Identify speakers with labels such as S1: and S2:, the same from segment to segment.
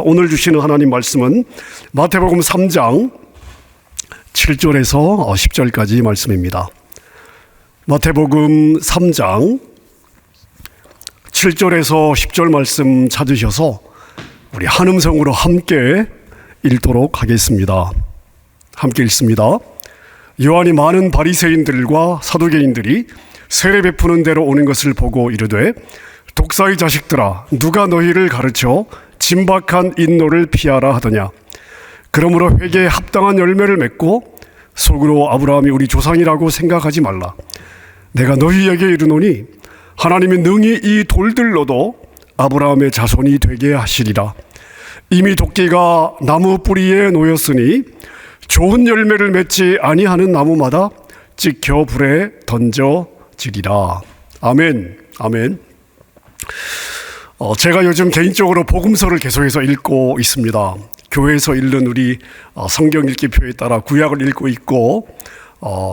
S1: 오늘 주시는 하나님 말씀은 마태복음 3장 7절에서 10절까지 말씀입니다. 마태복음 3장 7절에서 10절 말씀 찾으셔서 우리 한 음성으로 함께 읽도록 하겠습니다. 함께 읽습니다. 요한이 많은 바리새인들과 사두개인들이 세례 베푸는 데로 오는 것을 보고 이르되, 독사의 자식들아, 누가 너희를 가르쳐 진박한 인노를 피하라 하더냐. 그러므로 회개에 합당한 열매를 맺고 속으로 아브라함이 우리 조상이라고 생각하지 말라. 내가 너희에게 이르노니 하나님이 능히 이 돌들로도 아브라함의 자손이 되게 하시리라. 이미 도끼가 나무 뿌리에 놓였으니 좋은 열매를 맺지 아니하는 나무마다 찍혀 불에 던져지리라. 아멘. 아멘. 제가 요즘 개인적으로 복음서를 계속해서 읽고 있습니다. 교회에서 읽는 우리 성경 읽기 표에 따라 구약을 읽고 있고,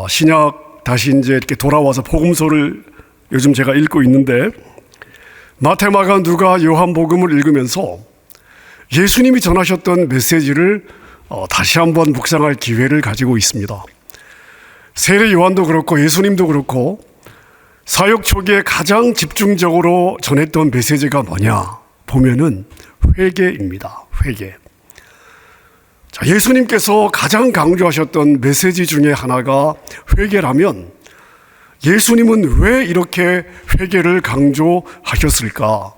S1: 신약 다시 이제 이렇게 돌아와서 복음서를 요즘 제가 읽고 있는데, 마태, 마가, 누가, 요한 복음을 읽으면서 예수님이 전하셨던 메시지를 다시 한번 묵상할 기회를 가지고 있습니다. 세례 요한도 그렇고 예수님도 그렇고 사역 초기에 가장 집중적으로 전했던 메시지가 뭐냐 보면은 회개입니다. 회개. 자, 예수님께서 가장 강조하셨던 메시지 중에 하나가 회개라면 예수님은 왜 이렇게 회개를 강조하셨을까?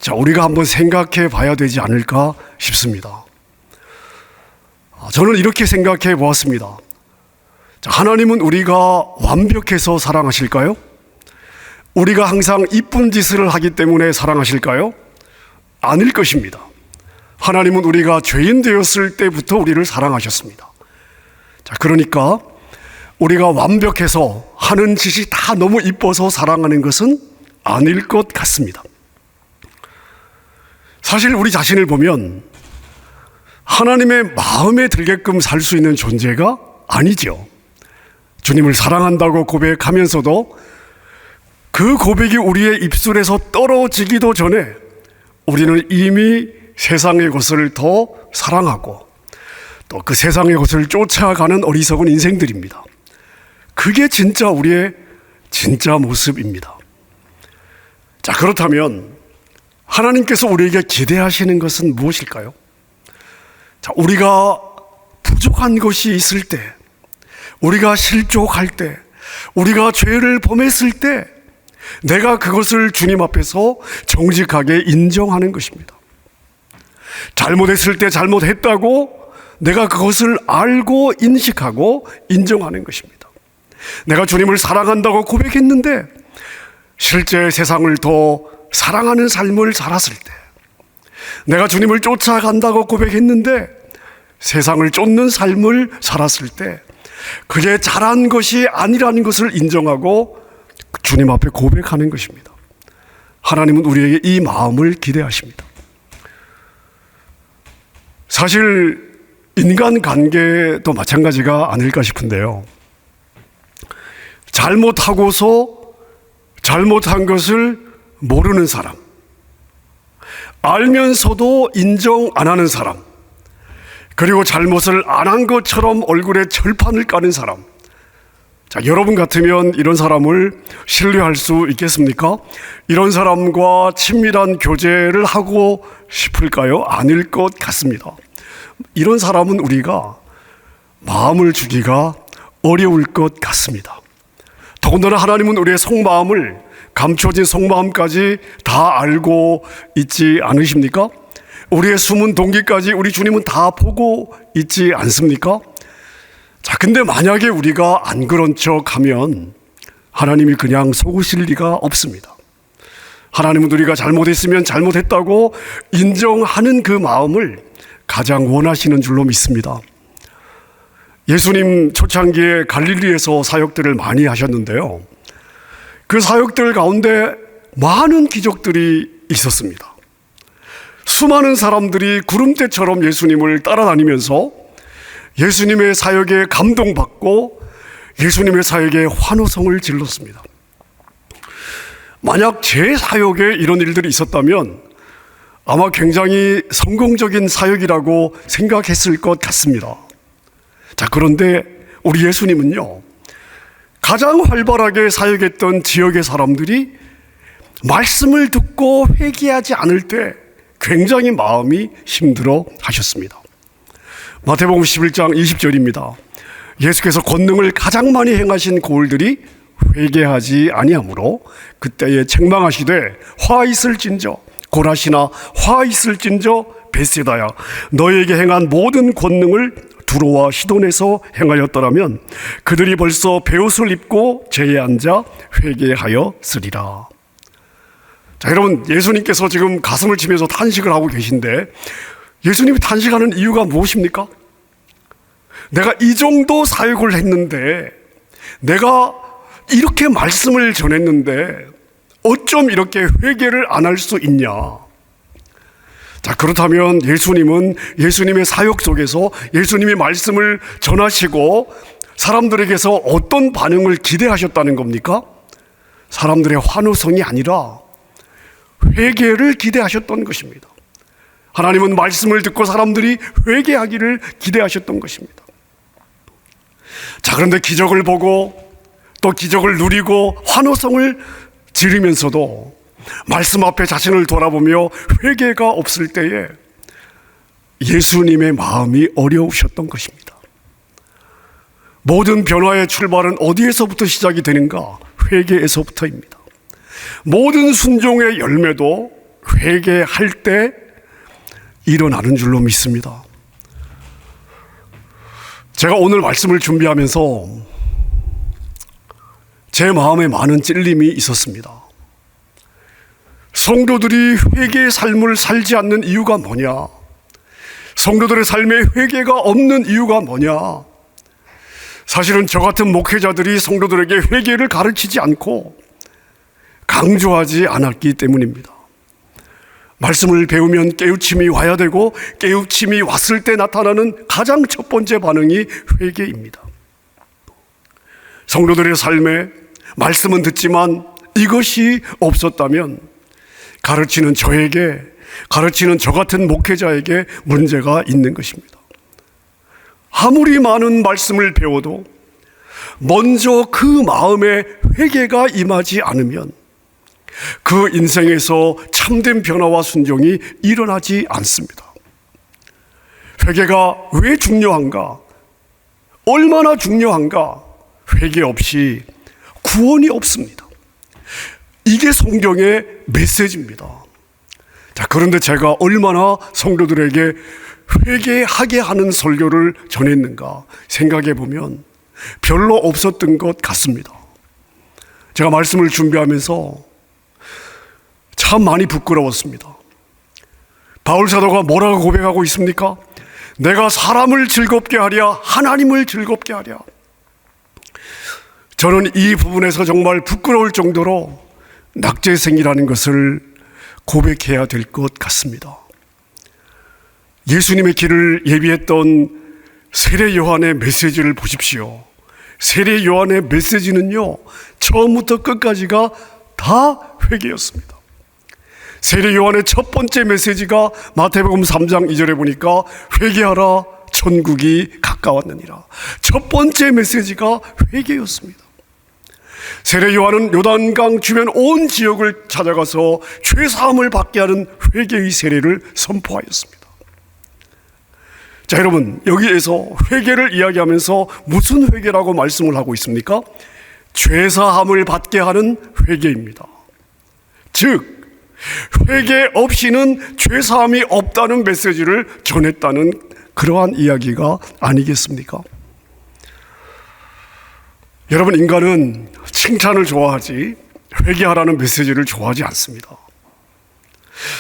S1: 자, 우리가 한번 생각해 봐야 되지 않을까 싶습니다. 저는 이렇게 생각해 보았습니다. 자, 하나님은 우리가 완벽해서 사랑하실까요? 우리가 항상 이쁜 짓을 하기 때문에 사랑하실까요? 아닐 것입니다. 하나님은 우리가 죄인 되었을 때부터 우리를 사랑하셨습니다. 자, 그러니까 우리가 완벽해서 하는 짓이 다 너무 이뻐서 사랑하는 것은 아닐 것 같습니다. 사실 우리 자신을 보면 하나님의 마음에 들게끔 살 수 있는 존재가 아니죠. 주님을 사랑한다고 고백하면서도 그 고백이 우리의 입술에서 떨어지기도 전에 우리는 이미 세상의 것을 더 사랑하고 또 그 세상의 것을 쫓아가는 어리석은 인생들입니다. 그게 진짜 우리의 진짜 모습입니다. 자, 그렇다면 하나님께서 우리에게 기대하시는 것은 무엇일까요? 자, 우리가 부족한 것이 있을 때, 우리가 실족할 때, 우리가 죄를 범했을 때 내가 그것을 주님 앞에서 정직하게 인정하는 것입니다. 잘못했을 때 잘못했다고 내가 그것을 알고 인식하고 인정하는 것입니다. 내가 주님을 사랑한다고 고백했는데 실제 세상을 더 사랑하는 삶을 살았을 때, 내가 주님을 쫓아간다고 고백했는데 세상을 쫓는 삶을 살았을 때 그게 잘한 것이 아니라는 것을 인정하고 주님 앞에 고백하는 것입니다. 하나님은 우리에게 이 마음을 기대하십니다. 사실 인간관계도 마찬가지가 아닐까 싶은데요. 잘못하고서 잘못한 것을 모르는 사람, 알면서도 인정 안 하는 사람, 그리고 잘못을 안 한 것처럼 얼굴에 철판을 까는 사람. 자, 여러분 같으면 이런 사람을 신뢰할 수 있겠습니까? 이런 사람과 친밀한 교제를 하고 싶을까요? 아닐 것 같습니다. 이런 사람은 우리가 마음을 주기가 어려울 것 같습니다. 더군다나 하나님은 우리의 속마음을, 감춰진 속마음까지 다 알고 있지 않으십니까? 우리의 숨은 동기까지 우리 주님은 다 보고 있지 않습니까? 자, 근데 만약에 우리가 안 그런 척 하면 하나님이 그냥 속으실 리가 없습니다. 하나님은 우리가 잘못했으면 잘못했다고 인정하는 그 마음을 가장 원하시는 줄로 믿습니다. 예수님 초창기에 갈릴리에서 사역들을 많이 하셨는데요, 그 사역들 가운데 많은 기적들이 있었습니다. 수많은 사람들이 구름대처럼 예수님을 따라다니면서 예수님의 사역에 감동받고 예수님의 사역에 환호성을 질렀습니다. 만약 제 사역에 이런 일들이 있었다면 아마 굉장히 성공적인 사역이라고 생각했을 것 같습니다. 자, 그런데 우리 예수님은요, 가장 활발하게 사역했던 지역의 사람들이 말씀을 듣고 회개하지 않을 때 굉장히 마음이 힘들어 하셨습니다. 마태복음 11장 20절입니다. 예수께서 권능을 가장 많이 행하신 고을들이 회개하지 아니하므로 그때에 책망하시되 화 있을진저 고라시나 화 있을진저 벳세다야 너에게 행한 모든 권능을 두로와 시돈에서 행하였더라면 그들이 벌써 베옷을 입고 제에 앉아 회개하였으리라. 자, 여러분, 예수님께서 지금 가슴을 치면서 탄식을 하고 계신데 예수님이 탄식하는 이유가 무엇입니까? 내가 이 정도 사역을 했는데, 내가 이렇게 말씀을 전했는데 어쩜 이렇게 회개를 안 할 수 있냐? 자, 그렇다면 예수님은 예수님의 사역 속에서 예수님이 말씀을 전하시고 사람들에게서 어떤 반응을 기대하셨다는 겁니까? 사람들의 환호성이 아니라 회개를 기대하셨던 것입니다. 하나님은 말씀을 듣고 사람들이 회개하기를 기대하셨던 것입니다. 자, 그런데 기적을 보고 또 기적을 누리고 환호성을 지르면서도 말씀 앞에 자신을 돌아보며 회개가 없을 때에 예수님의 마음이 어려우셨던 것입니다. 모든 변화의 출발은 어디에서부터 시작이 되는가? 회개에서부터입니다. 모든 순종의 열매도 회개할 때 일어나는 줄로 믿습니다. 제가 오늘 말씀을 준비하면서 제 마음에 많은 찔림이 있었습니다. 성도들이 회개의 삶을 살지 않는 이유가 뭐냐? 성도들의 삶에 회개가 없는 이유가 뭐냐? 사실은 저 같은 목회자들이 성도들에게 회개를 가르치지 않고 강조하지 않았기 때문입니다. 말씀을 배우면 깨우침이 와야 되고 깨우침이 왔을 때 나타나는 가장 첫 번째 반응이 회개입니다. 성도들의 삶에 말씀은 듣지만 이것이 없었다면 가르치는 저에게, 가르치는 저 같은 목회자에게 문제가 있는 것입니다. 아무리 많은 말씀을 배워도 먼저 그 마음에 회개가 임하지 않으면 그 인생에서 참된 변화와 순종이 일어나지 않습니다. 회개가 왜 중요한가? 얼마나 중요한가? 회개 없이 구원이 없습니다. 이게 성경의 메시지입니다. 자, 그런데 제가 얼마나 성도들에게 회개하게 하는 설교를 전했는가 생각해 보면 별로 없었던 것 같습니다. 제가 말씀을 준비하면서 참 많이 부끄러웠습니다. 바울 사도가 뭐라고 고백하고 있습니까? 내가 사람을 즐겁게 하랴 하나님을 즐겁게 하랴. 저는 이 부분에서 정말 부끄러울 정도로 낙제생이라는 것을 고백해야 될 것 같습니다. 예수님의 길을 예비했던 세례 요한의 메시지를 보십시오. 세례 요한의 메시지는요, 처음부터 끝까지가 다 회개였습니다. 세례 요한의 첫 번째 메시지가 마태복음 3장 2절에 보니까 회개하라 천국이 가까웠느니라. 첫 번째 메시지가 회개였습니다. 세례 요한은 요단강 주변 온 지역을 찾아가서 죄사함을 받게 하는 회개의 세례를 선포하였습니다. 자, 여러분, 여기에서 회개를 이야기하면서 무슨 회개라고 말씀을 하고 있습니까? 죄사함을 받게 하는 회개입니다. 즉 회개 없이는 죄사함이 없다는 메시지를 전했다는 그러한 이야기가 아니겠습니까? 여러분, 인간은 칭찬을 좋아하지 회개하라는 메시지를 좋아하지 않습니다.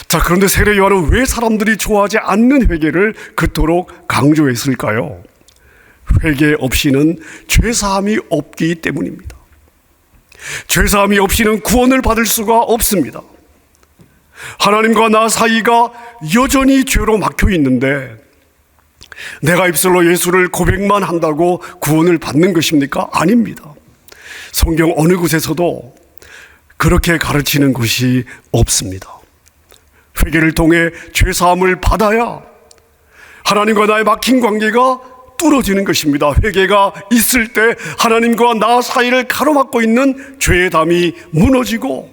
S1: 자, 그런데 세례 요한은 왜 사람들이 좋아하지 않는 회개를 그토록 강조했을까요? 회개 없이는 죄사함이 없기 때문입니다. 죄사함이 없이는 구원을 받을 수가 없습니다. 하나님과 나 사이가 여전히 죄로 막혀 있는데 내가 입술로 예수를 고백만 한다고 구원을 받는 것입니까? 아닙니다. 성경 어느 곳에서도 그렇게 가르치는 곳이 없습니다. 회개를 통해 죄사함을 받아야 하나님과 나의 막힌 관계가 뚫어지는 것입니다. 회개가 있을 때 하나님과 나 사이를 가로막고 있는 죄의 담이 무너지고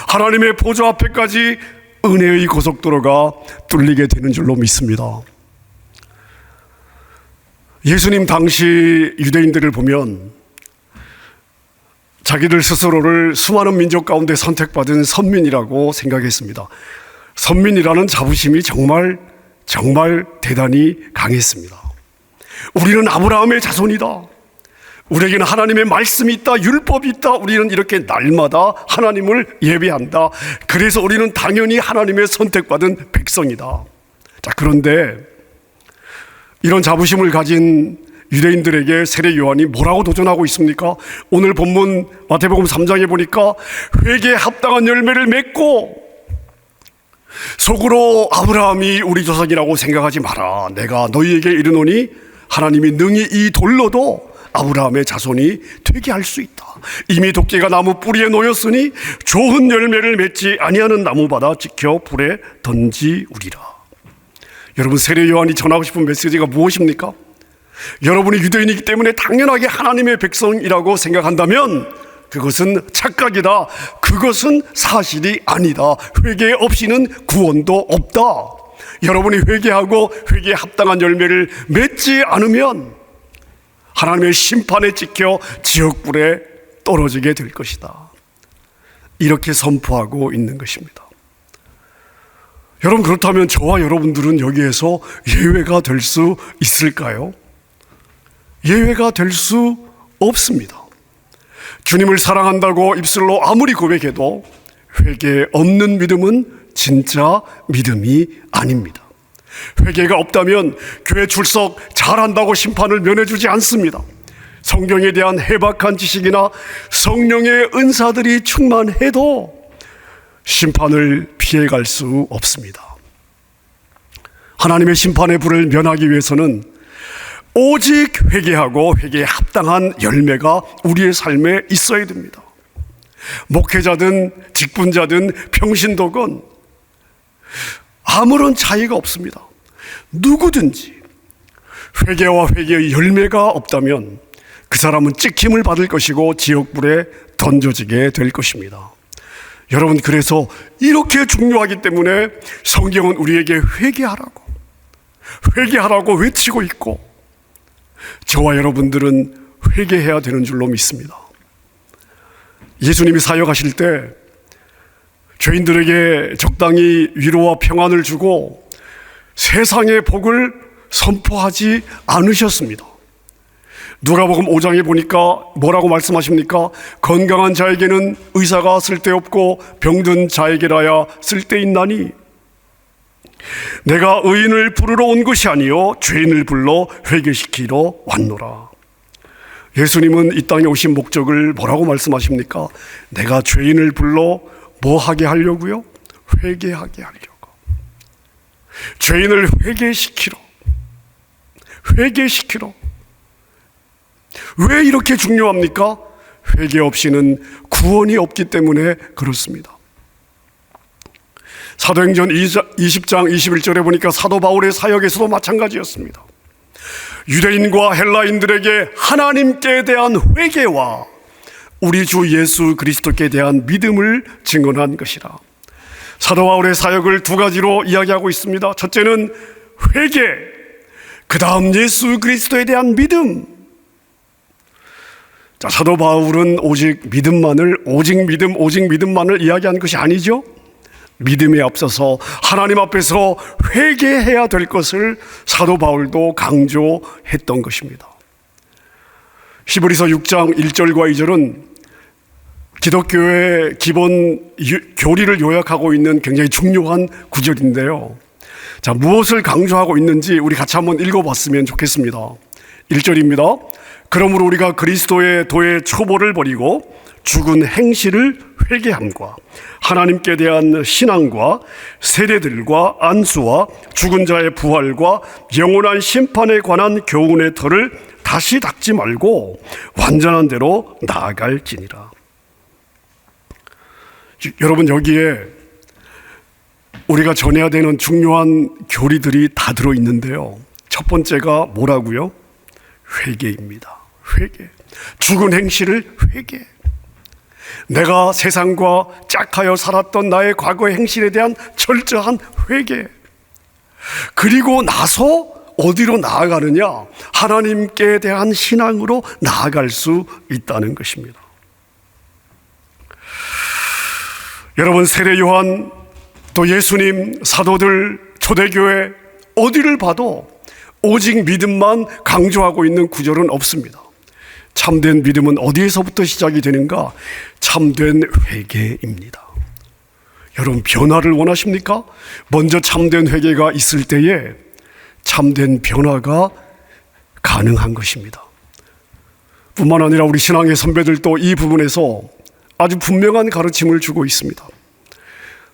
S1: 하나님의 보좌 앞에까지 은혜의 고속도로가 뚫리게 되는 줄로 믿습니다. 예수님 당시 유대인들을 보면 자기들 스스로를 수많은 민족 가운데 선택받은 선민이라고 생각했습니다. 선민이라는 자부심이 정말 대단히 강했습니다. 우리는 아브라함의 자손이다. 우리에게는 하나님의 말씀이 있다. 율법이 있다. 우리는 이렇게 날마다 하나님을 예배한다. 그래서 우리는 당연히 하나님의 선택받은 백성이다. 자, 그런데 이런 자부심을 가진 유대인들에게 세례 요한이 뭐라고 도전하고 있습니까? 오늘 본문 마태복음 3장에 보니까 회개에 합당한 열매를 맺고 속으로 아브라함이 우리 조상이라고 생각하지 마라. 내가 너희에게 이르노니 하나님이 능히 이 돌로도 아브라함의 자손이 되게 할 수 있다. 이미 도끼가 나무 뿌리에 놓였으니 좋은 열매를 맺지 아니하는 나무마다 지켜 불에 던지우리라. 여러분, 세례 요한이 전하고 싶은 메시지가 무엇입니까? 여러분이 유대인이기 때문에 당연하게 하나님의 백성이라고 생각한다면 그것은 착각이다. 그것은 사실이 아니다. 회개 없이는 구원도 없다. 여러분이 회개하고 회개에 합당한 열매를 맺지 않으면 하나님의 심판에 찍혀 지옥불에 떨어지게 될 것이다. 이렇게 선포하고 있는 것입니다. 여러분, 그렇다면 저와 여러분들은 여기에서 예외가 될 수 있을까요? 예외가 될 수 없습니다. 주님을 사랑한다고 입술로 아무리 고백해도 회개 없는 믿음은 진짜 믿음이 아닙니다. 회개가 없다면 교회 출석 잘한다고 심판을 면해주지 않습니다. 성경에 대한 해박한 지식이나 성령의 은사들이 충만해도 심판을 피해갈 수 없습니다. 하나님의 심판의 불을 면하기 위해서는 오직 회개하고 회개에 합당한 열매가 우리의 삶에 있어야 됩니다. 목회자든 직분자든 평신도건 아무런 차이가 없습니다. 누구든지 회개와 회개의 열매가 없다면 그 사람은 찍힘을 받을 것이고 지옥불에 던져지게 될 것입니다. 여러분, 그래서 이렇게 중요하기 때문에 성경은 우리에게 회개하라고 외치고 있고 저와 여러분들은 회개해야 되는 줄로 믿습니다. 예수님이 사역하실 때 죄인들에게 적당히 위로와 평안을 주고 세상의 복을 선포하지 않으셨습니다. 누가복음 5장에 보니까 뭐라고 말씀하십니까? 건강한 자에게는 의사가 쓸데없고 병든 자에게라야 쓸데있나니 내가 의인을 부르러 온 것이 아니요 죄인을 불러 회개시키러 왔노라. 예수님은 이 땅에 오신 목적을 뭐라고 말씀하십니까? 내가 죄인을 불러 뭐 하게 하려고요? 회개하게 하려고. 죄인을 회개시키러. 왜 이렇게 중요합니까? 회개 없이는 구원이 없기 때문에 그렇습니다. 사도행전 20장 21절에 보니까 사도 바울의 사역에서도 마찬가지였습니다. 유대인과 헬라인들에게 하나님께 대한 회개와 우리 주 예수 그리스도께 대한 믿음을 증언한 것이라. 사도 바울의 사역을 두 가지로 이야기하고 있습니다. 첫째는 회개, 그 다음 예수 그리스도에 대한 믿음. 자, 사도 바울은 오직 믿음만을 이야기한 것이 아니죠. 믿음에 앞서서 하나님 앞에서 회개해야 될 것을 사도 바울도 강조했던 것입니다. 히브리서 6장 1절과 2절은 기독교의 기본 교리를 요약하고 있는 굉장히 중요한 구절인데요. 자, 무엇을 강조하고 있는지 우리 같이 한번 읽어봤으면 좋겠습니다. 1절입니다. 그러므로 우리가 그리스도의 도의 초보를 버리고 죽은 행실을 회개함과 하나님께 대한 신앙과 세례들과 안수와 죽은 자의 부활과 영원한 심판에 관한 교훈의 터를 다시 닦지 말고 완전한 대로 나아갈지니라. 여러분, 여기에 우리가 전해야 되는 중요한 교리들이 다 들어있는데요. 첫 번째가 뭐라고요? 회개입니다. 회개. 죽은 행실을 회개. 내가 세상과 짝하여 살았던 나의 과거의 행실에 대한 철저한 회개. 그리고 나서 어디로 나아가느냐? 하나님께 대한 신앙으로 나아갈 수 있다는 것입니다. 여러분, 세례 요한, 또 예수님, 사도들, 초대교회 어디를 봐도 오직 믿음만 강조하고 있는 구절은 없습니다. 참된 믿음은 어디에서부터 시작이 되는가? 참된 회개입니다. 여러분, 변화를 원하십니까? 먼저 참된 회개가 있을 때에 참된 변화가 가능한 것입니다. 뿐만 아니라 우리 신앙의 선배들도 이 부분에서 아주 분명한 가르침을 주고 있습니다.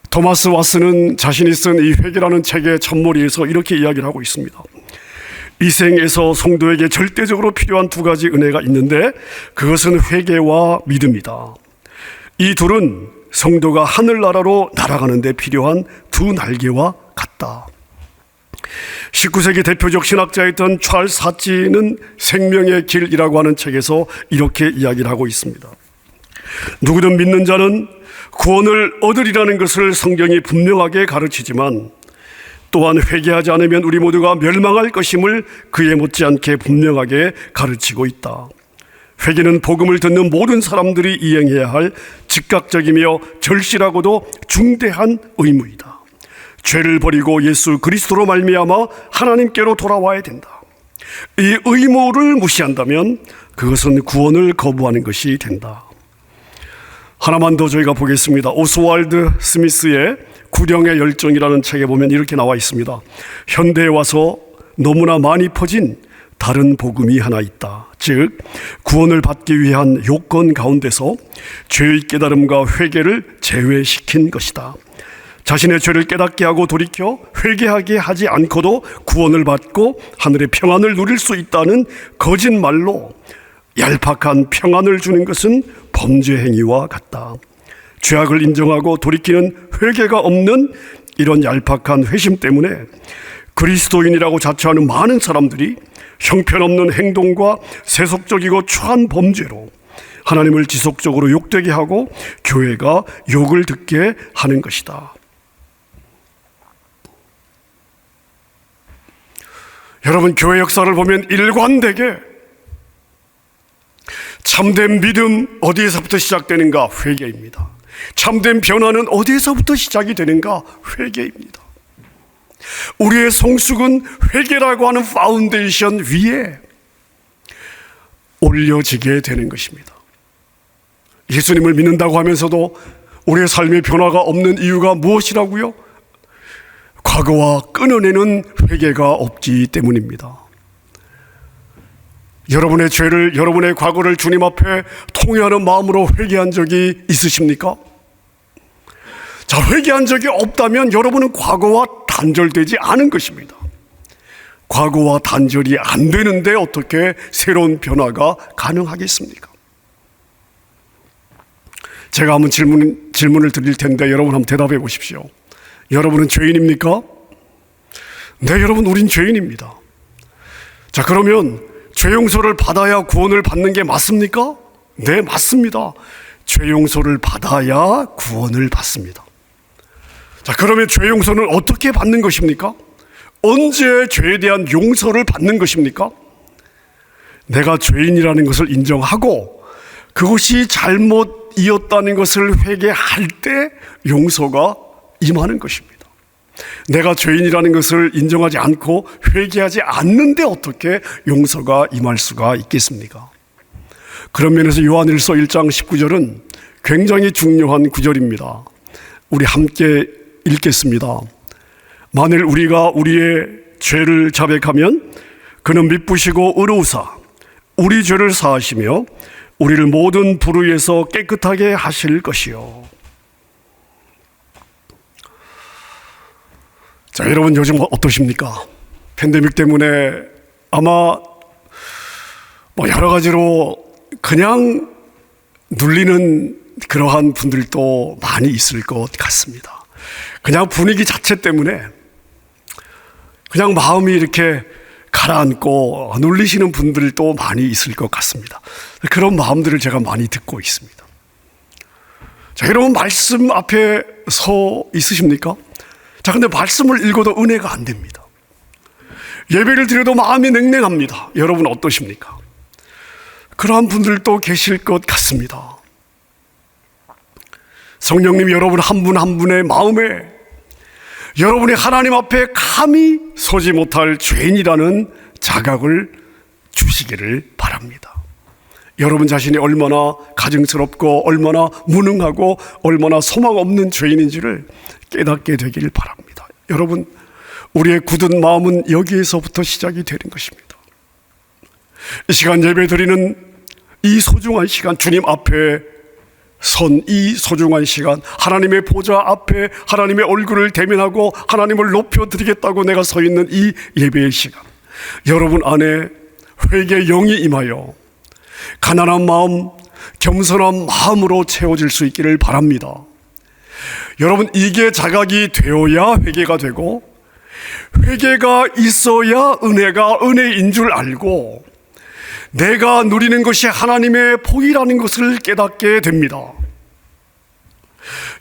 S1: 토마스 왓슨은 자신이 쓴 이 회개라는 책의 첫머리에서 이렇게 이야기를 하고 있습니다. 이 생에서 성도에게 절대적으로 필요한 두 가지 은혜가 있는데 그것은 회개와 믿음이다. 이 둘은 성도가 하늘나라로 날아가는 데 필요한 두 날개와 같다. 19세기 대표적 신학자였던 찰스 하치는 생명의 길이라고 하는 책에서 이렇게 이야기를 하고 있습니다. 누구든 믿는 자는 구원을 얻으리라는 것을 성경이 분명하게 가르치지만 또한 회개하지 않으면 우리 모두가 멸망할 것임을 그에 못지않게 분명하게 가르치고 있다. 회개는 복음을 듣는 모든 사람들이 이행해야 할 즉각적이며 절실하고도 중대한 의무이다. 죄를 버리고 예수 그리스도로 말미암아 하나님께로 돌아와야 된다. 이 의무를 무시한다면 그것은 구원을 거부하는 것이 된다. 하나만 더 저희가 보겠습니다. 오스왈드 스미스의 구령의 열정이라는 책에 보면 이렇게 나와 있습니다. 현대에 와서 너무나 많이 퍼진 다른 복음이 하나 있다. 즉 구원을 받기 위한 요건 가운데서 죄의 깨달음과 회개를 제외시킨 것이다. 자신의 죄를 깨닫게 하고 돌이켜 회개하게 하지 않고도 구원을 받고 하늘의 평안을 누릴 수 있다는 거짓말로 얄팍한 평안을 주는 것은 범죄 행위와 같다. 죄악을 인정하고 돌이키는 회개가 없는 이런 얄팍한 회심 때문에 그리스도인이라고 자처하는 많은 사람들이 형편없는 행동과 세속적이고 추한 범죄로 하나님을 지속적으로 욕되게 하고 교회가 욕을 듣게 하는 것이다. 여러분, 교회 역사를 보면 일관되게 참된 믿음 어디에서부터 시작되는가? 회개입니다. 참된 변화는 어디에서부터 시작이 되는가? 회개입니다. 우리의 성숙은 회개라고 하는 파운데이션 위에 올려지게 되는 것입니다. 예수님을 믿는다고 하면서도 우리의 삶의 변화가 없는 이유가 무엇이라고요? 과거와 끊어내는 회개가 없기 때문입니다. 여러분의 죄를, 여러분의 과거를 주님 앞에 통회하는 마음으로 회개한 적이 있으십니까? 자, 회개한 적이 없다면 여러분은 과거와 단절되지 않은 것입니다. 과거와 단절이 안 되는데 어떻게 새로운 변화가 가능하겠습니까? 제가 한번 질문을 드릴 텐데 여러분 한번 대답해 보십시오. 여러분은 죄인입니까? 네, 여러분, 우린 죄인입니다. 자, 그러면 죄 용서를 받아야 구원을 받는 게 맞습니까? 네, 맞습니다. 죄 용서를 받아야 구원을 받습니다. 자, 그러면 죄 용서는 어떻게 받는 것입니까? 언제 죄에 대한 용서를 받는 것입니까? 내가 죄인이라는 것을 인정하고 그것이 잘못이었다는 것을 회개할 때 용서가 임하는 것입니다. 내가 죄인이라는 것을 인정하지 않고 회개하지 않는데 어떻게 용서가 임할 수가 있겠습니까? 그런 면에서 요한일서 1장 19절은 굉장히 중요한 구절입니다. 우리 함께 읽겠습니다. 만일 우리가 우리의 죄를 자백하면 그는 미쁘시고 의로우사 우리 죄를 사하시며 우리를 모든 불의에서 깨끗하게 하실 것이요. 자, 여러분 요즘 어떠십니까? 팬데믹 때문에 아마 여러 가지로 그냥 눌리는 그러한 분들도 많이 있을 것 같습니다. 그냥 분위기 자체 때문에 그냥 마음이 이렇게 가라앉고 눌리시는 분들도 많이 있을 것 같습니다. 그런 마음들을 제가 많이 듣고 있습니다. 자, 여러분 말씀 앞에 서 있으십니까? 자, 근데 말씀을 읽어도 은혜가 안 됩니다. 예배를 드려도 마음이 냉랭합니다. 여러분 어떠십니까? 그러한 분들도 계실 것 같습니다. 성령님 여러분 한 분 한 분의 마음에 여러분이 하나님 앞에 감히 서지 못할 죄인이라는 자각을 주시기를 바랍니다. 여러분 자신이 얼마나 가증스럽고 얼마나 무능하고 얼마나 소망 없는 죄인인지를 깨닫게 되기를 바랍니다. 여러분, 우리의 굳은 마음은 여기에서부터 시작이 되는 것입니다. 이 시간 예배드리는 이 소중한 시간, 주님 앞에 선 이 소중한 시간, 하나님의 보좌 앞에 하나님의 얼굴을 대면하고 하나님을 높여드리겠다고 내가 서 있는 이 예배의 시간, 여러분 안에 회개의 영이 임하여 가난한 마음, 겸손한 마음으로 채워질 수 있기를 바랍니다. 여러분, 이게 자각이 되어야 회개가 되고, 회개가 있어야 은혜가 은혜인 줄 알고 내가 누리는 것이 하나님의 복이라는 것을 깨닫게 됩니다.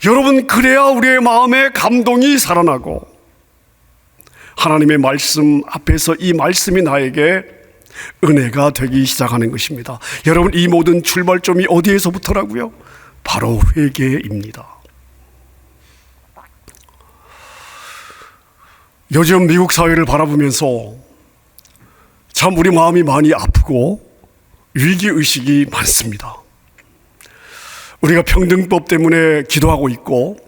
S1: 여러분, 그래야 우리의 마음에 감동이 살아나고 하나님의 말씀 앞에서 이 말씀이 나에게 은혜가 되기 시작하는 것입니다. 여러분, 이 모든 출발점이 어디에서부터라고요? 바로 회개입니다. 요즘 미국 사회를 바라보면서 참 우리 마음이 많이 아프고 위기의식이 많습니다. 우리가 평등법 때문에 기도하고 있고,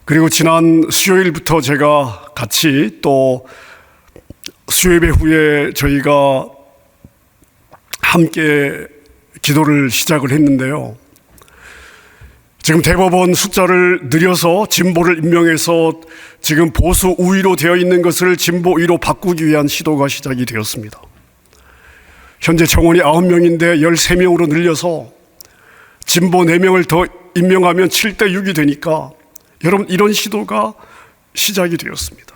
S1: 그리고 지난 수요일부터 제가 같이 또 수요예배 후에 저희가 함께 기도를 시작을 했는데요. 지금 대법원 숫자를 늘려서 진보를 임명해서 지금 보수 우위로 되어 있는 것을 진보 우위로 바꾸기 위한 시도가 시작이 되었습니다. 현재 정원이 9명인데 13명으로 늘려서 진보 4명을 더 임명하면 7대 6이 되니까 여러분, 이런 시도가 시작이 되었습니다.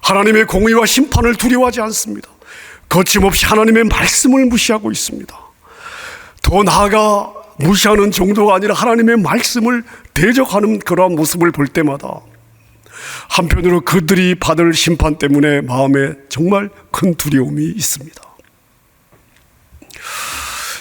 S1: 하나님의 공의와 심판을 두려워하지 않습니다. 거침없이 하나님의 말씀을 무시하고 있습니다. 더 나아가 무시하는 정도가 아니라 하나님의 말씀을 대적하는 그러한 모습을 볼 때마다 한편으로 그들이 받을 심판 때문에 마음에 정말 큰 두려움이 있습니다.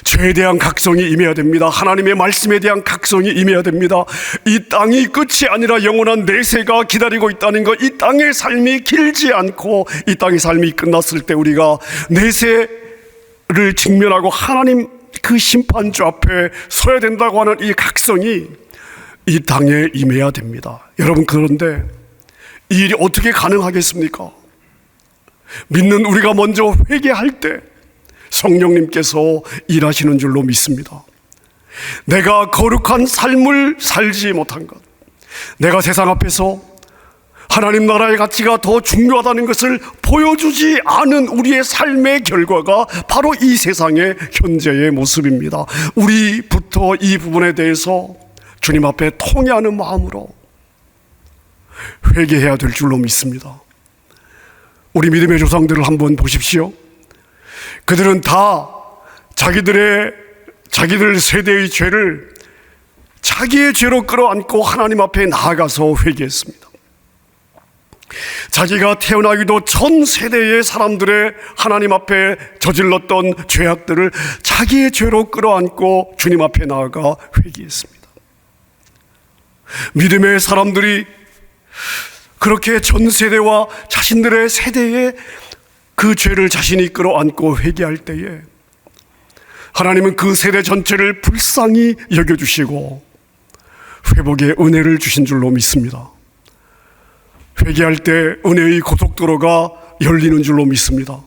S1: 죄에 대한 각성이 임해야 됩니다. 하나님의 말씀에 대한 각성이 임해야 됩니다. 이 땅이 끝이 아니라 영원한 내세가 기다리고 있다는 것, 이 땅의 삶이 길지 않고 이 땅의 삶이 끝났을 때 우리가 내세를 직면하고 하나님 그 심판주 앞에 서야 된다고 하는 이 각성이 이 땅에 임해야 됩니다. 여러분, 그런데 이 일이 어떻게 가능하겠습니까? 믿는 우리가 먼저 회개할 때 성령님께서 일하시는 줄로 믿습니다. 내가 거룩한 삶을 살지 못한 것, 내가 세상 앞에서 하나님 나라의 가치가 더 중요하다는 것을 보여주지 않은 우리의 삶의 결과가 바로 이 세상의 현재의 모습입니다. 우리부터 이 부분에 대해서 주님 앞에 통회하는 마음으로 회개해야 될 줄로 믿습니다. 우리 믿음의 조상들을 한번 보십시오. 그들은 다 자기들 세대의 죄를 자기의 죄로 끌어안고 하나님 앞에 나아가서 회개했습니다. 자기가 태어나기도 전 세대의 사람들의 하나님 앞에 저질렀던 죄악들을 자기의 죄로 끌어안고 주님 앞에 나아가 회개했습니다. 믿음의 사람들이 그렇게 전 세대와 자신들의 세대의 그 죄를 자신이 끌어안고 회개할 때에 하나님은 그 세대 전체를 불쌍히 여겨주시고 회복의 은혜를 주신 줄로 믿습니다. 회개할 때 은혜의 고속도로가 열리는 줄로 믿습니다.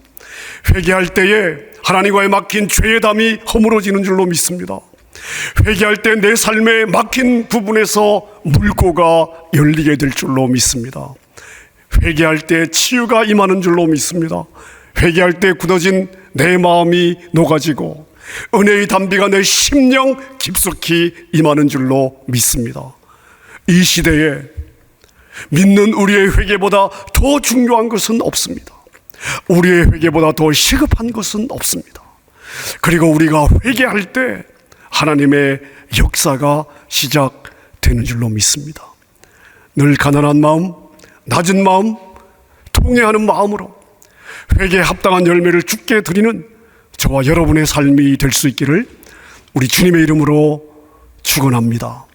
S1: 회개할 때에 하나님과의 막힌 죄의 담이 허물어지는 줄로 믿습니다. 회개할 때 내 삶에 막힌 부분에서 물고가 열리게 될 줄로 믿습니다. 회개할 때 치유가 임하는 줄로 믿습니다. 회개할 때 굳어진 내 마음이 녹아지고 은혜의 담비가 내 심령 깊숙이 임하는 줄로 믿습니다. 이 시대에 믿는 우리의 회개보다 더 중요한 것은 없습니다. 우리의 회개보다 더 시급한 것은 없습니다. 그리고 우리가 회개할 때 하나님의 역사가 시작되는 줄로 믿습니다. 늘 가난한 마음, 낮은 마음, 통회하는 마음으로 회개에 합당한 열매를 주께 드리는 저와 여러분의 삶이 될 수 있기를 우리 주님의 이름으로 축원합니다.